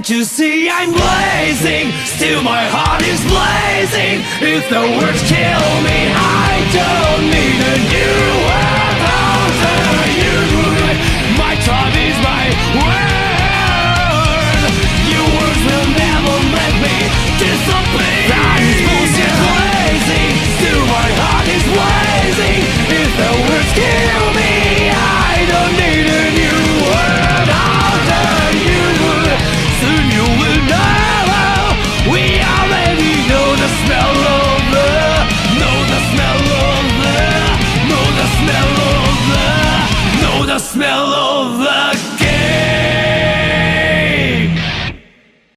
Can't you see I'm blazing? Still my heart is blazing. If the words kill me, I don't need a new weapon for you. My tribe is my word. Your words will never let me disappear. That is bullshit blazing. Still my heart is blazing. If the words kill me, I don't need a new word after you. Soon you will know. We already know the smell of love. Know the smell of love. Know the smell of love. Know the smell of love.